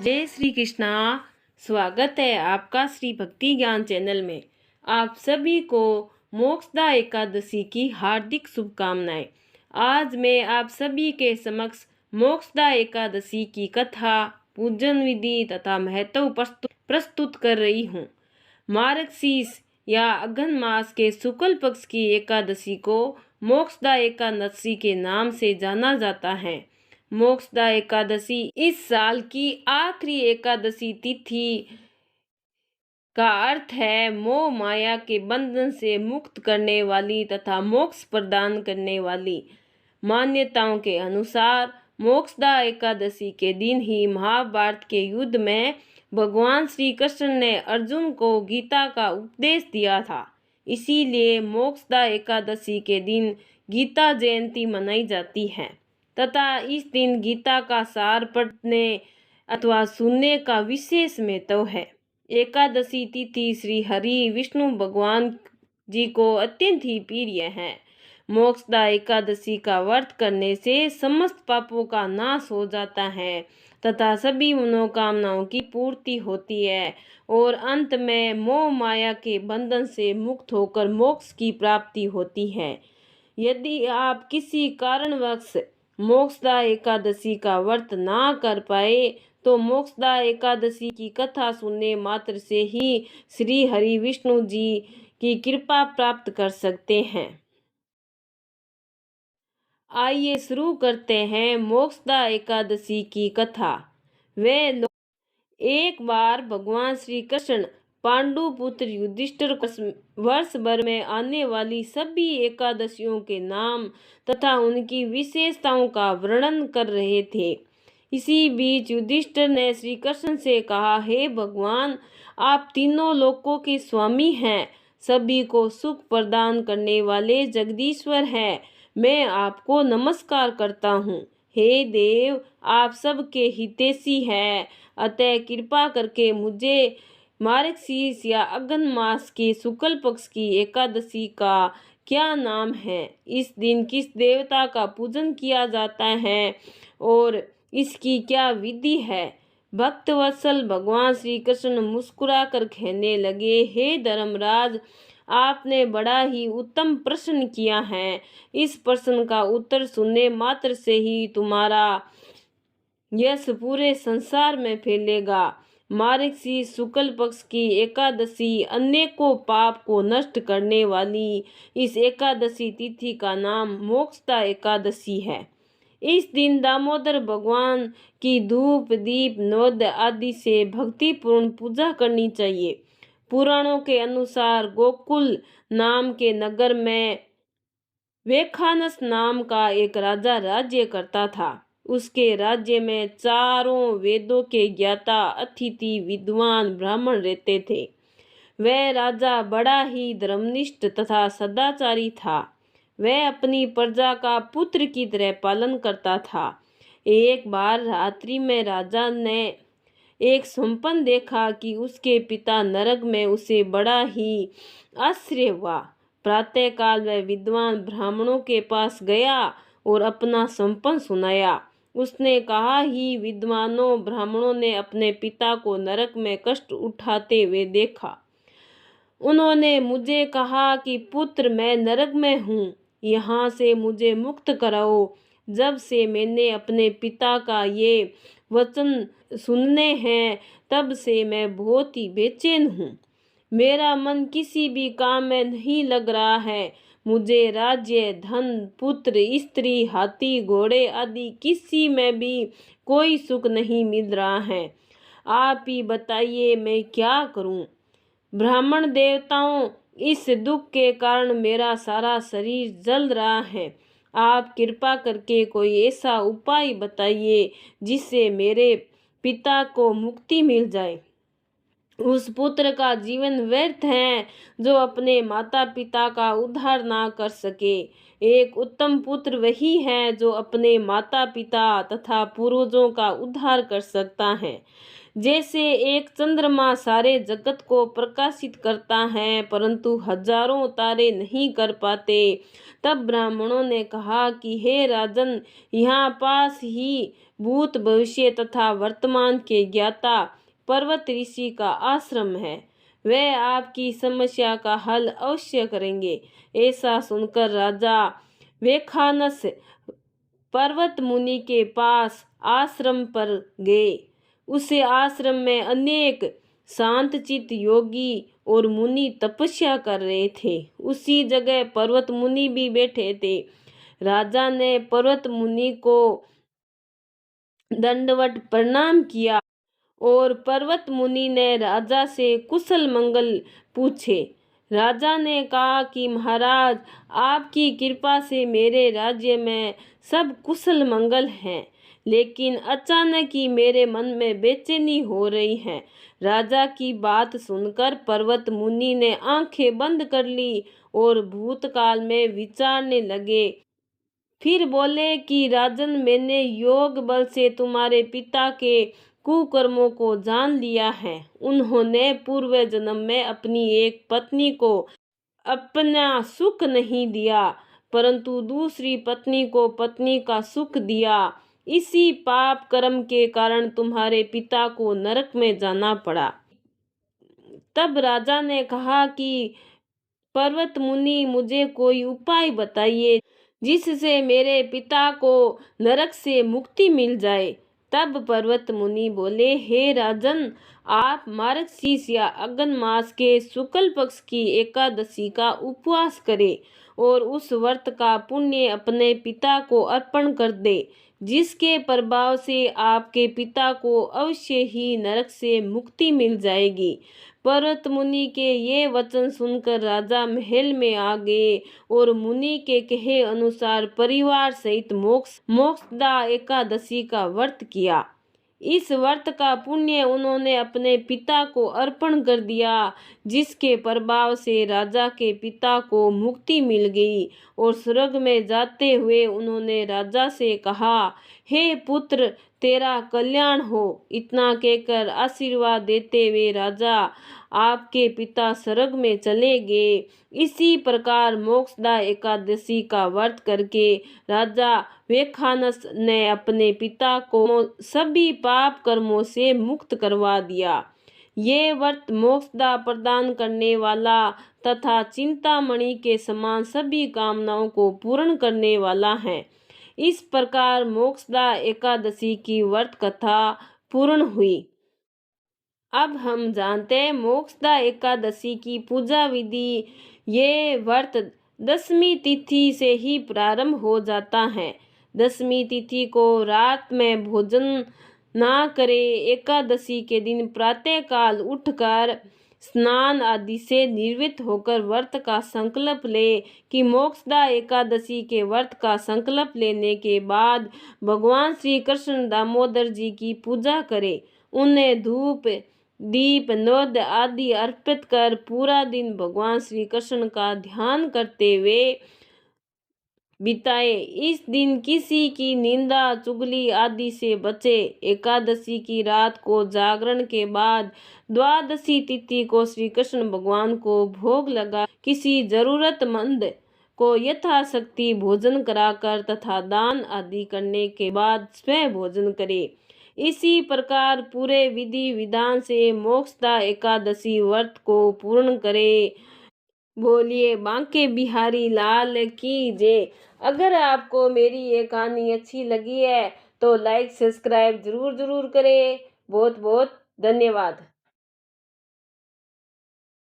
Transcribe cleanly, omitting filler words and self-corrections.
जय श्री कृष्णा। स्वागत है आपका श्री भक्ति ज्ञान चैनल में। आप सभी को मोक्षदा एकादशी की हार्दिक शुभकामनाएं। आज मैं आप सभी के समक्ष मोक्षदा एकादशी की कथा, पूजन विधि तथा महत्व प्रस्तुत कर रही हूँ। मार्गशीर्ष या अघन मास के शुक्ल पक्ष की एकादशी को मोक्षदा एकादशी के नाम से जाना जाता है। मोक्षदा एकादशी इस साल की आखिरी एकादशी तिथि का अर्थ है मोह माया के बंधन से मुक्त करने वाली तथा मोक्ष प्रदान करने वाली। मान्यताओं के अनुसार मोक्षदा एकादशी के दिन ही महाभारत के युद्ध में भगवान श्री कृष्ण ने अर्जुन को गीता का उपदेश दिया था। इसीलिए मोक्षदा एकादशी के दिन गीता जयंती मनाई जाती है तथा इस दिन गीता का सार पढ़ने अथवा सुनने का विशेष महत्व है। एकादशी तिथि श्री हरि विष्णु भगवान जी को अत्यंत ही प्रिय है। मोक्षदा एकादशी का व्रत करने से समस्त पापों का नाश हो जाता है तथा सभी मनोकामनाओं की पूर्ति होती है और अंत में मोह माया के बंधन से मुक्त होकर मोक्ष की प्राप्ति होती है। यदि आप किसी कारणवश मोक्षदा एकादशी का व्रत ना कर पाए तो मोक्षदा एकादशी की कथा सुनने मात्र से ही श्री हरि विष्णु जी की कृपा प्राप्त कर सकते हैं। आइए शुरू करते हैं मोक्षदा एकादशी की कथा। एक बार भगवान श्री कृष्ण पांडु पुत्र युधिष्ठिर वर्ष भर में आने वाली सभी एकादशियों के नाम तथा उनकी विशेषताओं का वर्णन कर रहे थे। इसी बीच युधिष्ठिर ने श्री कृष्ण से कहा, हे भगवान, आप तीनों लोकों के स्वामी हैं, सभी को सुख प्रदान करने वाले जगदीश्वर हैं। मैं आपको नमस्कार करता हूँ। हे देव, आप सबके हितैषी हैं, अतः कृपा करके मुझे मार्गशीर्ष या अघन मास के शुक्ल पक्ष की एकादशी का क्या नाम है, इस दिन किस देवता का पूजन किया जाता है और इसकी क्या विधि है। भक्तवत्सल भगवान श्री कृष्ण मुस्कुरा कर कहने लगे, हे धर्मराज, आपने बड़ा ही उत्तम प्रश्न किया है। इस प्रश्न का उत्तर सुनने मात्र से ही तुम्हारा यश पूरे संसार में फैलेगा। मार्गशीर्ष शुक्ल पक्ष की एकादशी अनेकों पाप को नष्ट करने वाली इस एकादशी तिथि का नाम मोक्षदा एकादशी है। इस दिन दामोदर भगवान की धूप दीप नैवेद्य आदि से भक्तिपूर्ण पूजा करनी चाहिए। पुराणों के अनुसार गोकुल नाम के नगर में वेखानस नाम का एक राजा राज्य करता था। उसके राज्य में चारों वेदों के ज्ञाता अतिथि विद्वान ब्राह्मण रहते थे। वह राजा बड़ा ही धर्मनिष्ठ तथा सदाचारी था। वह अपनी प्रजा का पुत्र की तरह पालन करता था। एक बार रात्रि में राजा ने एक स्वप्न देखा कि उसके पिता नरक में। उसे बड़ा ही आश्चर्य हुआ। प्रातःकाल वह विद्वान ब्राह्मणों के पास गया और अपना स्वप्न सुनाया। उसने कहा, ही विद्वानों ब्राह्मणों ने अपने पिता को नरक में कष्ट उठाते हुए देखा। उन्होंने मुझे कहा कि पुत्र, मैं नरक में हूँ, यहाँ से मुझे मुक्त कराओ। जब से मैंने अपने पिता का ये वचन सुनने हैं तब से मैं बहुत ही बेचैन हूँ। मेरा मन किसी भी काम में नहीं लग रहा है। मुझे राज्य, धन, पुत्र, स्त्री, हाथी, घोड़े आदि किसी में भी कोई सुख नहीं मिल रहा है। आप ही बताइए, मैं क्या करूं? ब्राह्मण देवताओं, इस दुख के कारण मेरा सारा शरीर जल रहा है। आप कृपा करके कोई ऐसा उपाय बताइए जिससे मेरे पिता को मुक्ति मिल जाए। उस पुत्र का जीवन व्यर्थ है जो अपने माता पिता का उद्धार ना कर सके। एक उत्तम पुत्र वही है जो अपने माता पिता तथा पूर्वजों का उद्धार कर सकता है। जैसे एक चंद्रमा सारे जगत को प्रकाशित करता है परंतु हजारों तारे नहीं कर पाते। तब ब्राह्मणों ने कहा कि हे राजन, यहाँ पास ही भूत भविष्य तथा वर्तमान के ज्ञाता पर्वत ऋषि का आश्रम है। वे आपकी समस्या का हल अवश्य करेंगे। ऐसा सुनकर राजा वेखानस पर्वत मुनि के पास आश्रम पर गए। उसे आश्रम में अनेक शांतचित्त योगी और मुनि तपस्या कर रहे थे। उसी जगह पर्वत मुनि भी बैठे थे। राजा ने पर्वत मुनि को दंडवत प्रणाम किया और पर्वत मुनि ने राजा से कुशल मंगल पूछे। राजा ने कहा कि महाराज, आपकी कृपा से मेरे राज्य में सब कुशल मंगल हैं, लेकिन अचानक ही मेरे मन में बेचैनी हो रही है। राजा की बात सुनकर पर्वत मुनि ने आंखें बंद कर ली और भूतकाल में विचारने लगे। फिर बोले कि राजन, मैंने योग बल से तुम्हारे पिता के कुकर्मों को जान लिया है। उन्होंने पूर्व जन्म में अपनी एक पत्नी को अपना सुख नहीं दिया परंतु दूसरी पत्नी को पत्नी का सुख दिया। इसी पाप कर्म के कारण तुम्हारे पिता को नरक में जाना पड़ा। तब राजा ने कहा कि पर्वत मुनि, मुझे कोई उपाय बताइए जिससे मेरे पिता को नरक से मुक्ति मिल जाए। तब पर्वत मुनि बोले, हे राजन, आप मार्गशीर्ष या अगन मास के शुक्ल पक्ष की एकादशी का उपवास करें और उस व्रत का पुण्य अपने पिता को अर्पण कर दे, जिसके प्रभाव से आपके पिता को अवश्य ही नरक से मुक्ति मिल जाएगी। पर्वत मुनि के ये वचन सुनकर राजा महल में आ गए और मुनि के कहे अनुसार परिवार सहित मोक्षदा एकादशी का व्रत किया। इस व्रत का पुण्य उन्होंने अपने पिता को अर्पण कर दिया, जिसके प्रभाव से राजा के पिता को मुक्ति मिल गई और स्वर्ग में जाते हुए उन्होंने राजा से कहा, हे पुत्र, तेरा कल्याण हो। इतना कहकर आशीर्वाद देते हुए राजा आपके पिता स्वर्ग में चले गए। इसी प्रकार मोक्षदा एकादशी का व्रत करके राजा वेखानस ने अपने पिता को सभी पाप कर्मों से मुक्त करवा दिया। ये व्रत मोक्षदा प्रदान करने वाला तथा चिंतामणि के समान सभी कामनाओं को पूर्ण करने वाला है। इस प्रकार मोक्षदा एकादशी की व्रत कथा पूर्ण हुई। अब हम जानते हैं मोक्षदा एकादशी की पूजा विधि। ये व्रत 10वीं तिथि से ही प्रारंभ हो जाता है। 10वीं तिथि को रात में भोजन ना करे। एकादशी के दिन प्रातःकाल उठकर स्नान आदि से निवृत्त होकर व्रत का संकल्प ले कि मोक्षदा एकादशी के व्रत का संकल्प लेने के बाद भगवान श्री कृष्ण दामोदर जी की पूजा करे। उन्हें धूप दीप नैवेद्य आदि अर्पित कर पूरा दिन भगवान श्री कृष्ण का ध्यान करते हुए बिताए। इस दिन किसी की निंदा चुगली आदि से बचे। एकादशी की रात को जागरण के बाद द्वादशी तिथि को श्री कृष्ण भगवान को भोग लगा किसी जरूरतमंद को यथाशक्ति भोजन कराकर तथा दान आदि करने के बाद स्वयं भोजन करे। इसी प्रकार पूरे विधि विधान से मोक्षदा एकादशी व्रत को पूर्ण करे। बोलिए बांके बिहारी लाल की जय। अगर आपको मेरी ये कहानी अच्छी लगी है तो लाइक सब्सक्राइब जरूर करें। बहुत बहुत धन्यवाद।